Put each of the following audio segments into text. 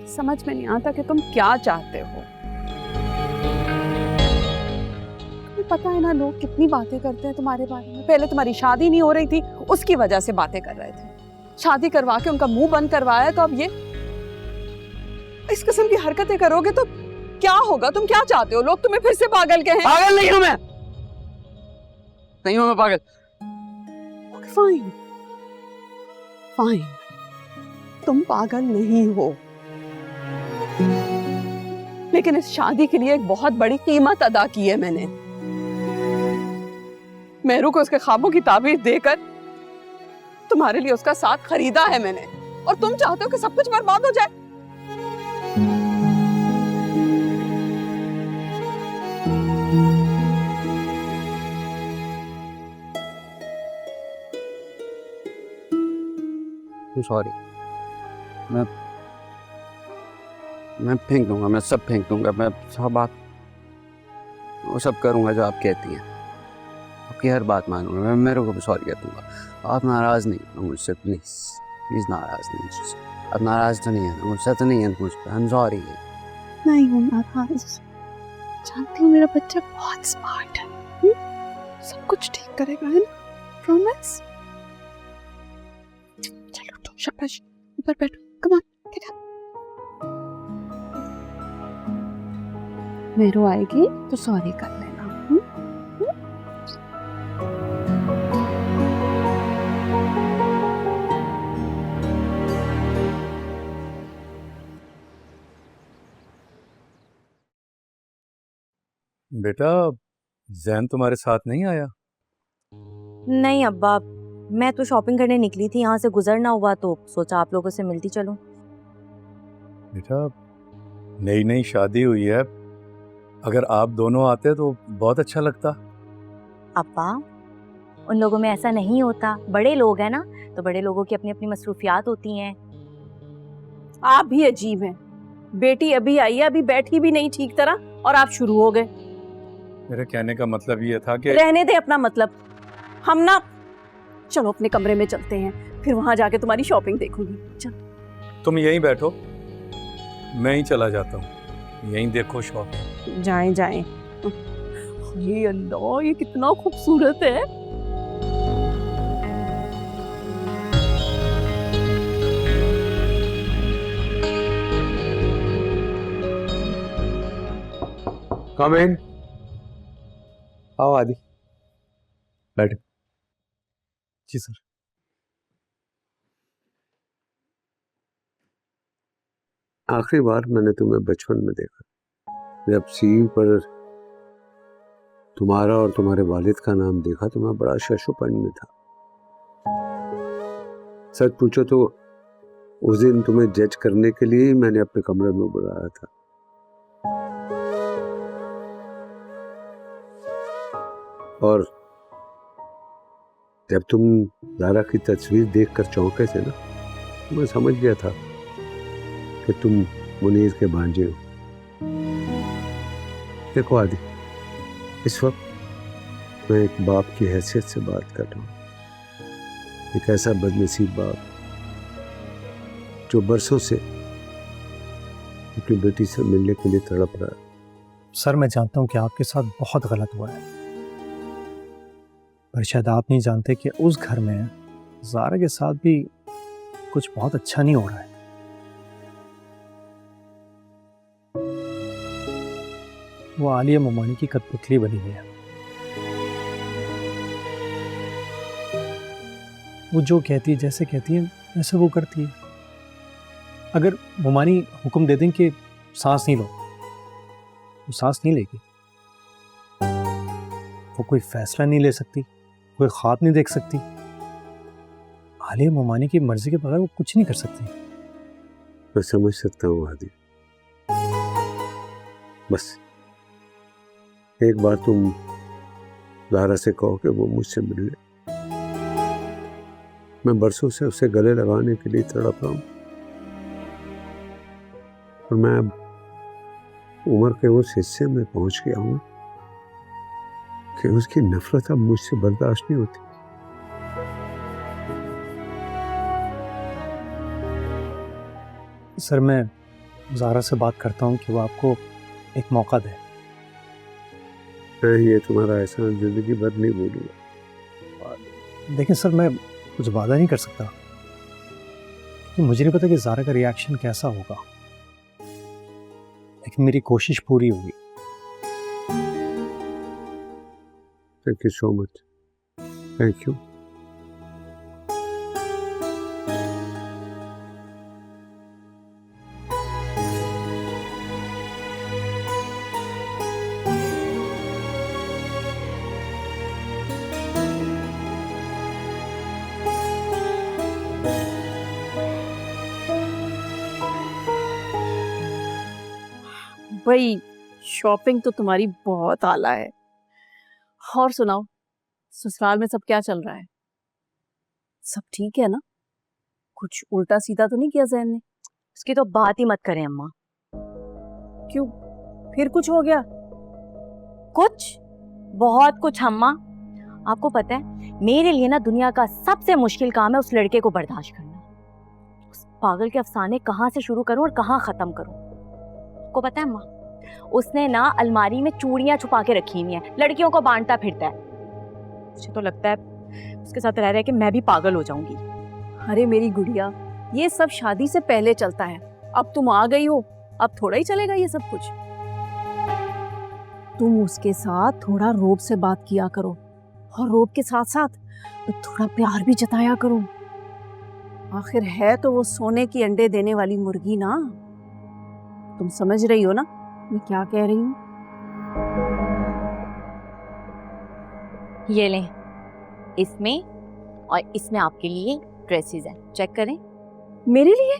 समझ में नहीं आता कि तुम क्या चाहते हो। तुम्हें पता है ना लोग कितनी बातें करते हैं तुम्हारे बारे में। पहले तुम्हारी शादी नहीं हो रही थी, उसकी वजह से बातें कर रहे थे। शादी करवा के उनका मुंह बंद करवाया, तो अब ये इस किस्म की हरकतें करोगे तो क्या होगा? तुम क्या चाहते हो? लोग तुम्हें फिर से पागल कहें। पागल नहीं हूं मैं, नहीं हूं मैं पागल। फाइन फाइन, तुम पागल नहीं हो, लेकिन इस शादी के लिए एक बहुत बड़ी कीमत अदा की है मैंने। मेहरू को उसके ख्वाबों की ताबीर देकर तुम्हारे लिए उसका साथ खरीदा है मैंने, और तुम चाहते हो कि सब कुछ बर्बाद हो जाए। सॉरी, मैं फेंक दूंगा, मैं सब फेंक दूंगा, मैं सब बात वो सब करूंगा जो आप कहती हैं, आपकी हर बात मानूंगा। मैं मेरे को भी सॉरी कह दूंगा। आप नाराज नहीं हो मुझसे, प्लीज प्लीज नाराज नहीं मुझसे। आप नाराज तो नहीं है ना मुझसे? तो नहीं है मुझसे? I am sorry. नहीं हूँ नाराज, जानती हूँ मेरा बच्चा बहुत स्मार्ट है। सब कुछ ठीक करेगा, है ना? प्रॉमिस। चलो तो शाबाश, ऊपर बैठो, come on get up. Meru आएगी तो सॉरी कर लेना। बेटा, जैन तुम्हारे साथ नहीं आया? नहीं अब्बा, मैं तो शॉपिंग करने निकली थी, यहाँ से गुजरना हुआ तो सोचा आप लोगों से मिलती चलूं। बेटा, नई नई शादी हुई है, अगर आप दोनों आते तो बहुत अच्छा लगता। अब्बा, उन लोगों में ऐसा नहीं होता, बड़े लोग हैं ना, तो बड़े लोगों की अपनी अपनी मसरूफियात होती हैं। आप भी अजीब हैं। बेटी अभी आई है, अभी बैठी भी नहीं ठीक तरह, और आप शुरू हो गए। मेरे कहने का मतलब ये था कि रहने दे अपना मतलब। हम ना, चलो अपने कमरे में चलते हैं, फिर वहां जाके तुम्हारी शॉपिंग देखूंगी। चलो तुम यहीं बैठो, मैं ही चला जाता हूँ, यहीं देखो शॉपिंग। जाएं जाएं। ये अल्लाह, ये कितना खूबसूरत है। कम इन। आओ आदि, बैठ। जी सर। आखिरी बार मैंने तुम्हें बचपन में देखा, जब सीवी पर तुम्हारा और तुम्हारे वालिद का नाम देखा तो मैं बड़ा शशोपन में था। सच पूछो तो उस दिन तुम्हें जज करने के लिए ही मैंने अपने कमरे में बुलाया था। और जब तुम ज़ारा की तस्वीर देखकर चौंके थे ना, तो मैं समझ गया था कि तुम मुनीर के भांजे हो। देखो आदि, इस वक्त मैं एक बाप की हैसियत से बात कर रहा हूँ। एक ऐसा बदनसीब बाप जो बरसों से अपनी बेटी से मिलने के लिए तड़प रहा है। सर, मैं जानता हूँ कि आपके साथ बहुत गलत हुआ है, पर शायद आप नहीं जानते कि उस घर में ज़ारा के साथ भी कुछ बहुत अच्छा नहीं हो रहा है। वो आलिया मोमानी की कठपुतली बनी हुई है। वो जो कहती है, जैसे कहती है, वैसे वो करती है। अगर मोमानी हुक्म दे दें कि सांस नहीं लो, वो सांस नहीं लेगी। वो कोई फैसला नहीं ले सकती, कोई ख्वाब नहीं देख सकती। आलिया मोमानी की मर्जी के बगैर वो कुछ नहीं कर सकती। मैं समझ सकता हूँ आदि, बस एक बार तुम ज़ारा से कहो कि वो मुझसे मिल ले। मैं बरसों से उसे गले लगाने के लिए तड़प रहा हूँ, और मैं अब उम्र के उस हिस्से में पहुंच गया हूँ कि उसकी नफरत अब मुझसे बर्दाश्त नहीं होती। सर, मैं ज़ारा से बात करता हूँ कि वो आपको एक मौका दे। मैं ये तुम्हारा एहसान जिंदगी भर नहीं भूलूंगा। लेकिन सर मैं कुछ वादा नहीं कर सकता क्योंकि मुझे नहीं पता कि ज़ारा का रिएक्शन कैसा होगा, लेकिन मेरी कोशिश पूरी होगी। Thank you so much. Thank you. भाई शॉपिंग तो तुम्हारी बहुत आला है। और सुनाओ, ससुराल में सब क्या चल रहा है? सब ठीक है ना? कुछ उल्टा सीधा तो नहीं किया जैन ने? उसकी तो बात ही मत करें अम्मा। क्यों, फिर कुछ हो गया? कुछ, बहुत कुछ अम्मा। आपको पता है मेरे लिए ना दुनिया का सबसे मुश्किल काम है उस लड़के को बर्दाश्त करना। उस पागल के अफसाने कहाँ से शुरू करूं और कहाँ खत्म करूं। आपको पता है अम्मा, उसने ना अलमारी में चूड़ियां छुपा के रखी हुई हैं, लड़कियों को बांटता फिरता है। मुझे तो लगता है उसके साथ रह रहे कि मैं भी पागल हो जाऊंगी। अरे मेरी गुड़िया, ये सब शादी से पहले चलता है। अब तुम आ गई हो, अब थोड़ा ही चलेगा ये सब कुछ। तुम उसके साथ थोड़ा रौब से बात किया करो और रौब के साथ साथ थोड़ा प्यार भी जताया करो। आखिर है तो वो सोने की अंडे देने वाली मुर्गी ना। तुम समझ रही हो ना मैं क्या कह रही हूँ? ये लें, इसमें और इसमें आपके लिए ड्रेसेस हैं, चेक करें। मेरे लिए?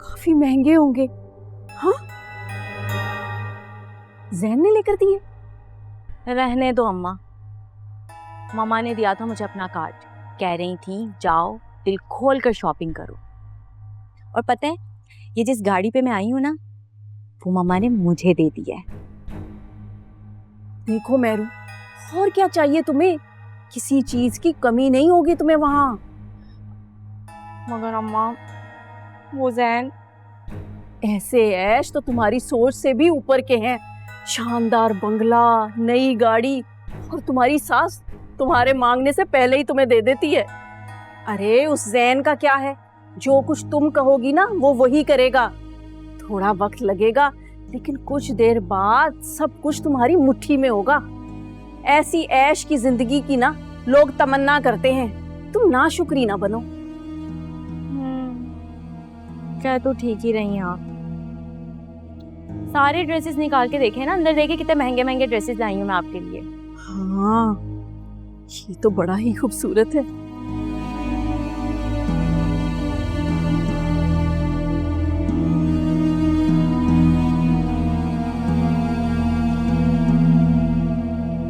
काफी महंगे होंगे। हाँ, जैन ने लेकर दिए? रहने दो अम्मा, मामा ने दिया था मुझे अपना कार्ड, कह रही थी जाओ दिल खोल कर शॉपिंग करो। और पता है ये जिस गाड़ी पे मैं आई हूँ ना, वो मामा ने मुझे दे दिया है। देखो मेरू, और क्या चाहिए तुम्हें? किसी चीज की कमी नहीं होगी तुम्हें वहां। मगर अम्मा वो जैन, ऐसे ऐश तो तुम्हारी सोच से भी ऊपर के हैं। शानदार बंगला, नई गाड़ी, और तुम्हारी सास तुम्हारे मांगने से पहले ही तुम्हें दे देती है। अरे उस जैन का क्या है, जो कुछ तुम कहोगी ना वो वही करेगा। थोड़ा वक्त लगेगा लेकिन कुछ देर बाद सब कुछ तुम्हारी मुट्ठी में होगा। ऐसी ऐश की जिंदगी की ना लोग तमन्ना करते हैं, तुम नाशुक्री ना बनो। क्या तो ठीक ही रही हैं आप। सारे ड्रेसेस निकाल के देखे ना, अंदर देखे कितने महंगे महंगे ड्रेसेस लाई हूँ मैं आपके लिए। हाँ, ये तो बड़ा ही खूबसूरत है।